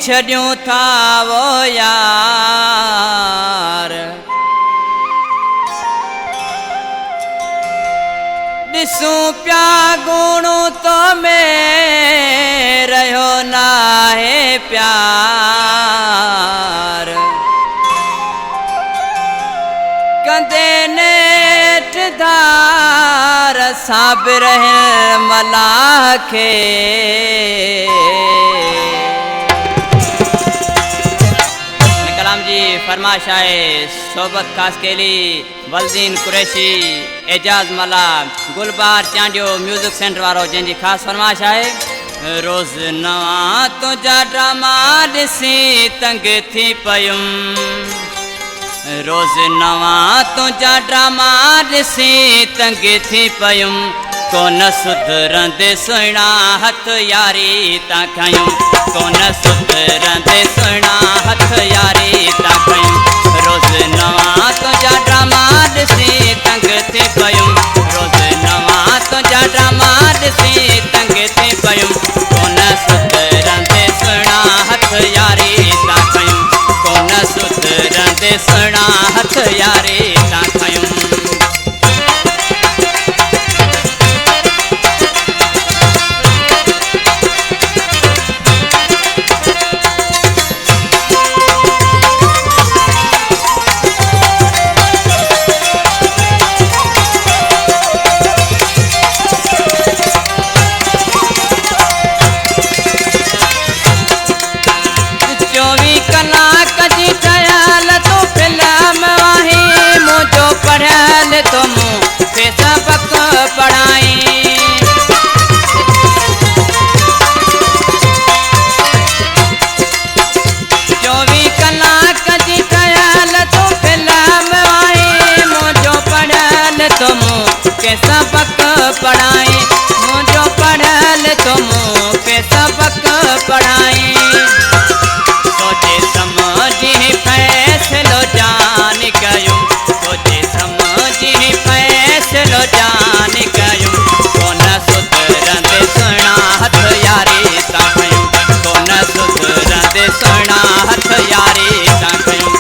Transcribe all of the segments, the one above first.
छड़ियों था वो यार दिसूं प्या गुणू तो में रहो ना है प्यार कंदे नेठ धार साबिर है मलाखे कलाम जी फरमाइश है सोबत खास के लिए वलदीन कुरैशी एजाज मला गुलबार चांडियो म्यूजिक सेंटर वारो जंजी खास फरमाइश है रोज नवा तुझा ड्रामा ॾिसी तंग थी पयुम रोज नवा तुझा ड्रामा ॾिसी तंग थी पयुम कोन सुधरंदे सुहिणा हथ यारी ता खयूं कोन सुधरंदे सुहिणा हथ यारी ता खयूं रोज नवा तुझा ड्रामा ॾिसी तंग थी पयुम रोज नवा तुझा ड्रामा ॾिसी तंग थी पयुम कोन सुधरंदे सुहिणा हथ यारी ता खयूं कोन सुधरंदे सुहिणा हथ यारी ता खयूं पढ़ल तुम पे सबक पढ़ाई 24 कलाक जी ठहल तो फिल्म आई मुझो पढ़ल तुम पे सबक पढ़ाई मुझो पढ़ल तुम पे सबक पढ़ाई सोचे समझी फैसलो जान कयूं सोचे समझी फैसलो जान कयूं कोन सुधरंदे सुहिणा हथ यारी ता खयूं कोन सुधरंदे सुहिणा हथ यारी ता खयूं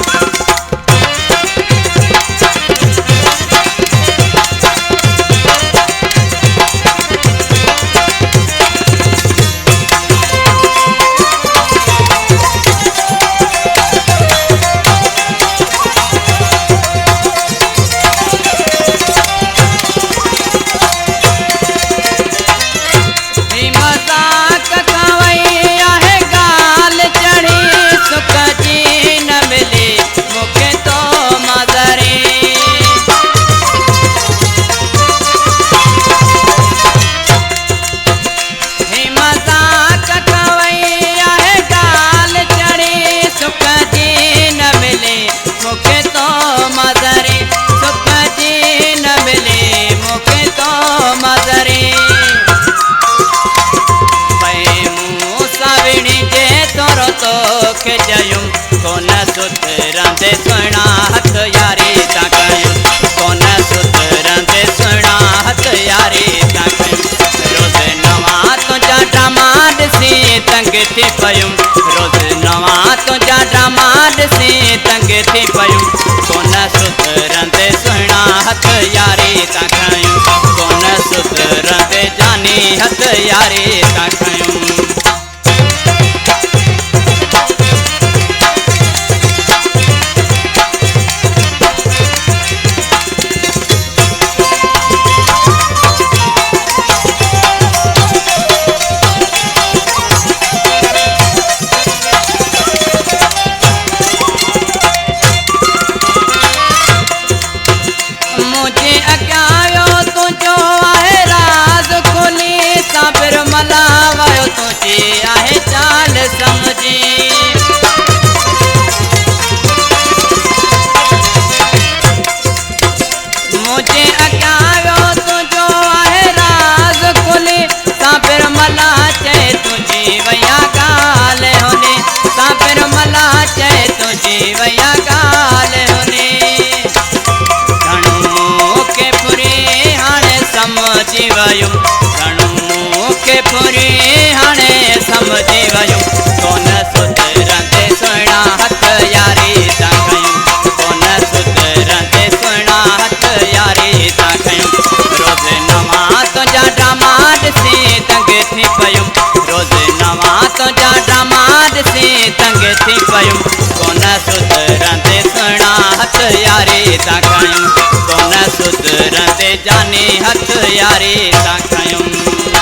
कोन सुधरंदे सुहिणा हथ यारी ता खयूं कोन सुधरंदे सुहिणा हथ यारी ता खयूं रोज नवा तुझा ड्रामा ॾिसी तंग थी पयुम रोज नवा तुझा ड्रामा ॾिसी तंग थी पयुम कोन सुधरंदे सुहिणा हथ यारी ता खयूं कोन सुधरंदे जानी हथ यारी ता खयूं साबिर मला वायो बातों जा ड्रामा ॾिसी तंग थी पयुम कोन सुधरंदे सुहिणा हथ यारी ता खयूं कोन सुधरंदे जानी हथ यारी ता खयूं